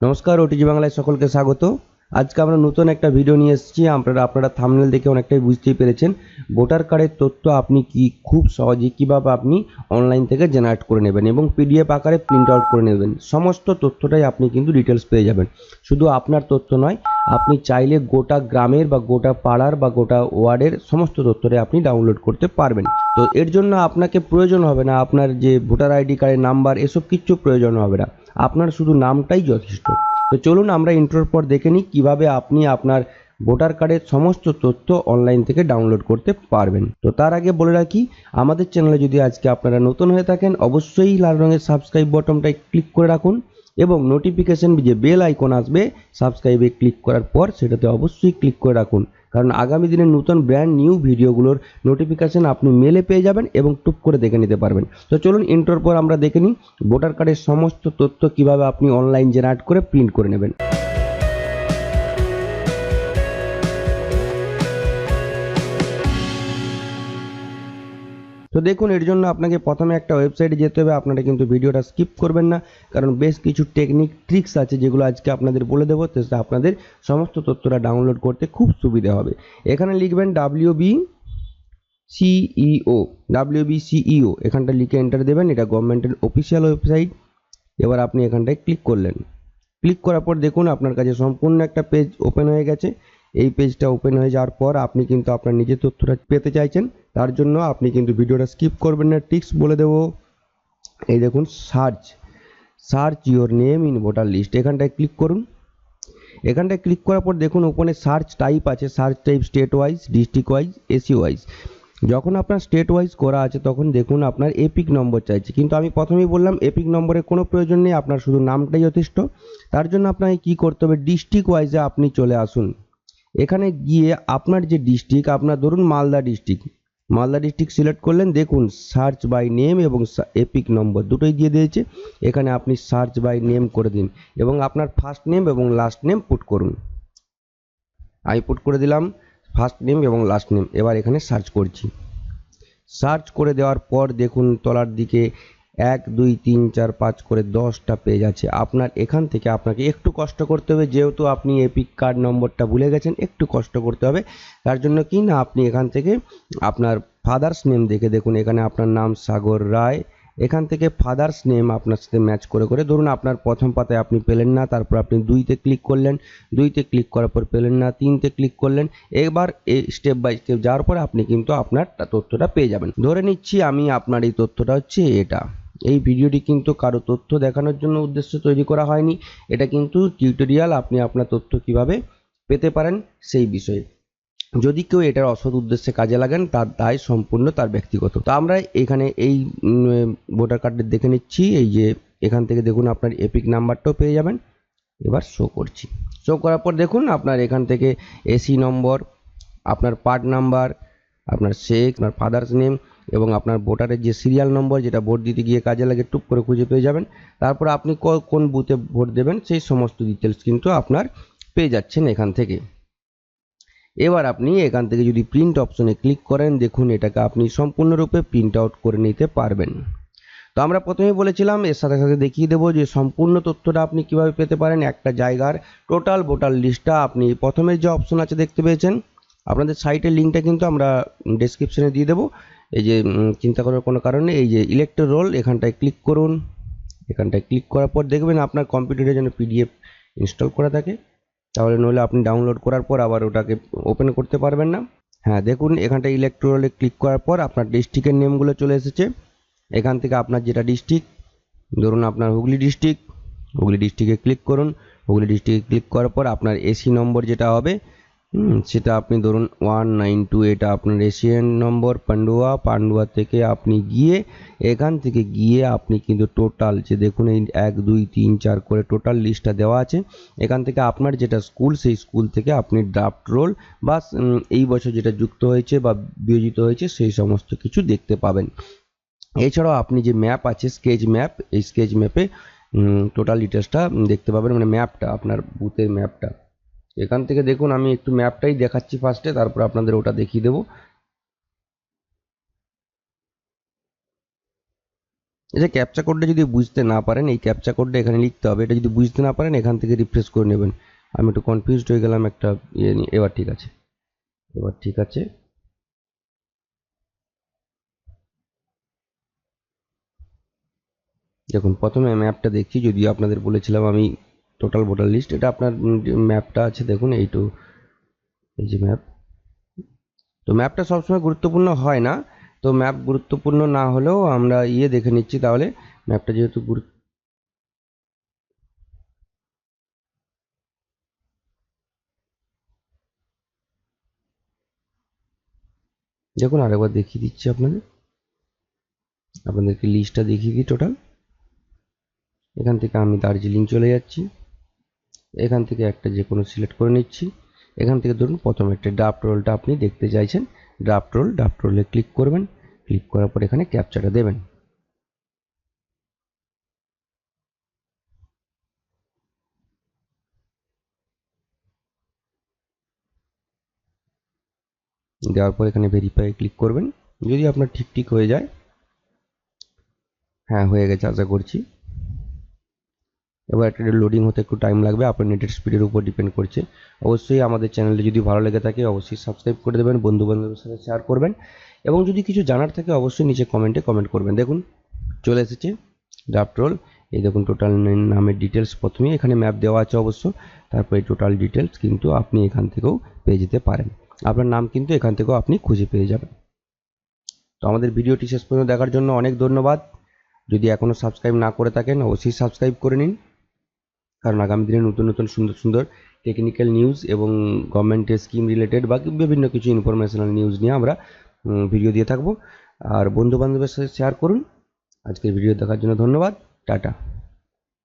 নমস্কার, ওটিজি বাংলায় সকলকে স্বাগত। আজকে আমরা নতুন একটা ভিডিও নিয়ে এসেছি। আপনারা থাম্বনেল দেখে অনেকটাই বুঝতেই পেরেছেন। ভোটার কার্ডের তথ্য আপনি খুব সহজেই কীভাবে আপনি অনলাইন থেকে জেনারেট করে নেবেন এবং পিডিএফ আকারে প্রিন্ট আউট করে নেবেন। সমস্ত তথ্যটাই আপনি কিন্তু ডিটেলস পেয়ে যাবেন। শুধু আপনার তথ্য নয়, আপনি চাইলে গোটা গ্রামের বা গোটা পাড়ার বা গোটা ওয়ার্ডের সমস্ত তথ্যটাই আপনি ডাউনলোড করতে পারবেন। তো এর জন্য আপনাকে প্রয়োজন হবে না আপনার যে ভোটার আইডি কার্ডের নাম্বার, এসব কিচ্ছু প্রয়োজন হবে না। আপনার শুধু নামটাই যথেষ্ট। তো চলুন আমরা ইন্ট্রোর পর দেখে নিই কীভাবে আপনি আপনার ভোটার কার্ডের সমস্ত তথ্য অনলাইন থেকে ডাউনলোড করতে পারবেন। তো তার আগে বলে রাখি, আমাদের চ্যানেলে যদি আজকে আপনারা নতুন হয়ে থাকেন, অবশ্যই লাল রঙের সাবস্ক্রাইব বটনটায় ক্লিক করে রাখুন এবং নোটিফিকেশন যে বেল আইকন আসবে সাবস্ক্রাইবে ক্লিক করার পর সেটাতে অবশ্যই ক্লিক করে রাখুন, কারণ আগামী দিনের নতুন ব্র্যান্ড নিউ ভিডিওগুলোর নোটিফিকেশন আপনি মেলে পেয়ে যাবেন এবং টুক করে দেখে নিতে পারবেন। তো চলুন ইন্ট্রোর পর আমরা দেখে নিই ভোটার কার্ডের সমস্ত তথ্য কিভাবে আপনি অনলাইন জেনারেট করে প্রিন্ট করে নেবেন। তো দেখুন, এর জন্য আপনাকে প্রথমে একটা ওয়েবসাইটে যেতে হবে। আপনারা কিন্তু ভিডিওটা স্কিপ করবেন না, কারণ বেশ কিছু টেকনিক ট্রিক্স আছে যেগুলো আজকে আপনাদের বলে দেবো, তো আপনাদের সমস্ত তথ্যটা ডাউনলোড করতে খুব সুবিধা হবে। এখানে লিখবেন WBCEO, এখানটা লিখে এন্টার দেবেন। এটা গভর্নমেন্টের অফিসিয়াল ওয়েবসাইট। এবার আপনি এখানটায় ক্লিক করলেন। ক্লিক করার পর দেখুন আপনার কাছে সম্পূর্ণ একটা পেজ ওপেন হয়ে গেছে। এই পেজটা ওপেন হয়ে যাওয়ার পর আপনি কিন্তু আপনার নিজের তথ্যটা পেতে চাইছেন, তার জন্য আপনি কিন্তু ভিডিওটা স্কিপ করবেন না। টিক্স বলে দেবো। এই দেখুন, search your name in voter list, এখানটায় ক্লিক করুন। এখানটায় ক্লিক করার পর দেখুন ওপেনে সার্চ টাইপ আছে। Search type state wise, district wise, AC wise. যখন আপনার স্টেট ওয়াইজ করা আছে তখন দেখুন আপনার এপিক নম্বর চাইছে, কিন্তু আমি প্রথমেই বললাম এপিক নম্বরের কোনো প্রয়োজন নেই, আপনার শুধু নামটাই যথেষ্ট। তার জন্য আপনাকে কি করতে হবে, ডিস্ট্রিক্ট ওয়াইজে আপনি চলে আসুন। এখানে গিয়ে আপনার যে ডিস্ট্রিক্ট, আপনার ধরুন মালদা ডিস্ট্রিক্ট সিলেক্ট করলেন। দেখুন সার্চ বাই নেম এবং এপিক নম্বর দুটোই দিয়ে দিয়েছে। এখানে আপনি সার্চ বাই নেম করে দিন এবং আপনার ফার্স্ট নেম এবং লাস্ট নেম পুট করুন। আমি পুট করে দিলাম ফার্স্ট নেম এবং লাস্ট নেম। এবার এখানে সার্চ করছি। সার্চ করে দেওয়ার পর দেখুন তলার দিকে 1 2 3 4 5 করে 10টা পেজ আছে। আপনার এখান থেকে আপনাকে একটু কষ্ট করতে হবে, যেহেতু আপনি এপিক কার্ড নম্বরটা ভুলে গেছেন, একটু কষ্ট করতে হবে। তার জন্য কি না, আপনি এখান থেকে আপনার ফাদার্স নেম দেখে দেখুন এখানে আপনার নাম সাগর রায়। এখান থেকে ফাদার্স নেম আপনার সাথে ম্যাচ করে করে, ধরুন আপনার প্রথম পাতায় আপনি পেলেন না, তারপর আপনি 2তে ক্লিক করলেন, 2তে ক্লিক করার পর পেলেন না, 3তে ক্লিক করলেন। এবার এই স্টেপ বাই স্টেপ যাওয়ার পর আপনি কিন্তু আপনার তথ্যটা পেয়ে যাবেন। ধরে নিচ্ছি আমি আপনার এই তথ্যটা হচ্ছে এটা। এই ভিডিওটি কিন্তু কারো তথ্য দেখানোর জন্য উদ্দেশ্য তৈরি করা হয়নি, এটা কিন্তু টিউটোরিয়াল, আপনি আপনার তথ্য কিভাবে পেতে পারেন সেই বিষয়ে। যদি কেউ এটার অসৎ উদ্দেশ্যে কাজে লাগান, তার দায় সম্পূর্ণ তার ব্যক্তিগত। তো আমরা এখানে এই ভোটার কার্ডে দেখে নিচ্ছি। এই যে এখান থেকে দেখুন আপনার এপিক নাম্বারটাও পেয়ে যাবেন। এবার শো করছি। শো করার পর দেখুন আপনার এখান থেকে এসি নম্বর, আপনার পার্ট নাম্বার, আপনার সেক্স, আপনার ফাদার্স নেম এবং আপনার ভোটারের যে সিরিয়াল নম্বর, যেটা ভোট দিতে গিয়ে কাজে লাগে, টুক করে খুঁজে পেয়ে যাবেন। তারপর আপনি কোন বুথে ভোট দেবেন সেই সমস্ত ডিটেলস কিন্তু আপনার পেয়ে যাচ্ছেন এখান থেকে। এবার আপনি এখান থেকে যদি প্রিন্ট অপশনে ক্লিক করেন, দেখুন এটাকে আপনি সম্পূর্ণরূপে প্রিন্ট আউট করে নিতে পারবেন। তো আমরা প্রথমেই বলেছিলাম, এর সাথে সাথে দেখিয়ে দেবো যে সম্পূর্ণ তথ্যটা আপনি কিভাবে পেতে পারেন। একটা জায়গার টোটাল ভোটার লিস্টটা আপনি প্রথমের যে অপশন আছে দেখতে পেয়েছেন, আপনাদের সাইটের লিঙ্কটা কিন্তু আমরা ডেসক্রিপশনে দিয়ে দেবো। এই যে চিন্তা করার কোনো কারণে, এই যে ইলেক্টর রোল, এখানটায় ক্লিক করুন। এখানটায় ক্লিক করার পর দেখবেন আপনার কম্পিউটারে যেন পিডিএফ ইনস্টল করা থাকে, তাহলে নইলে আপনি ডাউনলোড করার পর আবার ওটাকে ওপেন করতে পারবেন না। হ্যাঁ দেখুন, এখানটা ইলেকট্রোলে ক্লিক করার পর আপনার ডিস্ট্রিক্টের নেমগুলো চলে এসেছে। এখান থেকে আপনার যেটা ডিস্ট্রিক্ট, ধরুন আপনার হুগলি ডিস্ট্রিক্টে ক্লিক করুন। হুগলি ডিস্ট্রিক্টে ক্লিক করার পর আপনার এসি নম্বর যেটা হবে, সেটা আপনি ধরুন 192, এটা আপনার এশিয়ান নম্বর। পান্ডুয়া থেকে আপনি গিয়ে, এখান থেকে গিয়ে আপনি কিন্তু টোটাল যে দেখুন এই 1 2 3 4 করে টোটাল লিস্টটা দেওয়া আছে। এখান থেকে আপনার যেটা স্কুল, সেই স্কুল থেকে আপনি ড্রাফট রোল বা এই বছর যেটা যুক্ত হয়েছে বা বিয়োজিত হয়েছে সেই সমস্ত কিছু দেখতে পাবেন। এছাড়াও আপনি যে ম্যাপ আছে, স্কেচ ম্যাপ, এই স্কেচ ম্যাপে টোটাল ডিটেলসটা দেখতে পাবেন, মানে ম্যাপটা, আপনার বুথের ম্যাপটা। এখান থেকে দেখুন আমি একটু ম্যাপটাই দেখাচ্ছি ফার্স্টে, তারপর আপনাদের ওটা দেখিয়ে দেবো। এই যে ক্যাপচা কোডটা যদি বুঝতে না পারেন, এই ক্যাপচা কোডটা এখানে লিখতে হবে। এটা যদি বুঝতে না পারেন এখান থেকে রিফ্রেশ করে নেবেন। আমি একটু কনফিউজড হয়ে গেলাম একটা ইয়ে নিয়ে। এবার ঠিক আছে, এবার ঠিক আছে। দেখুন প্রথমে ম্যাপটা দেখছি, যদিও আপনাদের বলেছিলাম আমি টোটাল ভোটার লিস্ট, এটা আপনার ম্যাপটা আছে দেখুন এই যে ম্যাপ। তো ম্যাপটা সবসময় গুরুত্বপূর্ণ হয় না, তো ম্যাপ গুরুত্বপূর্ণ না হলেও আমরা দেখে নিচ্ছি তাহলে। ম্যাপটা যেহেতু দেখুন আরেকবার দেখিয়ে দিচ্ছি আপনাদেরকে লিস্টটা দেখিয়ে দিই টোটাল। এখান থেকে আমি দার্জিলিং চলে যাচ্ছি, এখান থেকে একটা যে কোনো সিলেক্ট করে নিচ্ছি। এখান থেকে ধরুন প্রথমে একটা ড্রাফট রোলটা আপনি দেখতে চাইছেন, ড্রাফট রোলে ক্লিক করবেন। ক্লিক করার পর এখানে ক্যাপচাটা দেবেন। দেওয়ার পর এখানে ভেরিফাই ক্লিক করবেন। যদি আপনার ঠিক হয়ে যায়, হ্যাঁ হয়ে গেছে আশা করছি। এবার একটা লোডিং হতে একটু টাইম লাগবে, আপনার নেটের স্পিডের উপর ডিপেন্ড করছে। অবশ্যই আমাদের চ্যানেলটি যদি ভালো লেগে থাকে অবশ্যই সাবস্ক্রাইব করে দেবেন, বন্ধু বান্ধবের সাথে শেয়ার করবেন, এবং যদি কিছু জানার থাকে অবশ্যই নিচে কমেন্ট করবেন। দেখুন চলে এসেছে ড্রাফট রোল। এই দেখুন টোটাল নামের ডিটেলস প্রথমেই এখানে ম্যাপ দেওয়া আছে অবশ্য, তারপর এই টোটাল ডিটেলস কিন্তু আপনি এখান থেকেও পেয়ে যেতে পারেন। আপনার নাম কিন্তু এখান থেকেও আপনি খুঁজে পেয়ে যাবেন। তো আমাদের ভিডিওটি শেষ পর্যন্ত দেখার জন্য অনেক ধন্যবাদ। যদি এখনও সাবস্ক্রাইব না করে থাকেন অবশ্যই সাবস্ক্রাইব করে নিন, কারণ আগামী দিনে নতুন সুন্দর টেকনিক্যাল নিউজ এবং গভর্নমেন্টের স্কিম রিলেটেড বা বিভিন্ন কিছু ইনফরমেশনাল নিউজ নিয়ে আমরা ভিডিও দিয়ে থাকবো। আর বন্ধু বান্ধবের সাথে শেয়ার করুন। আজকের ভিডিও দেখার জন্য ধন্যবাদ। টাটা।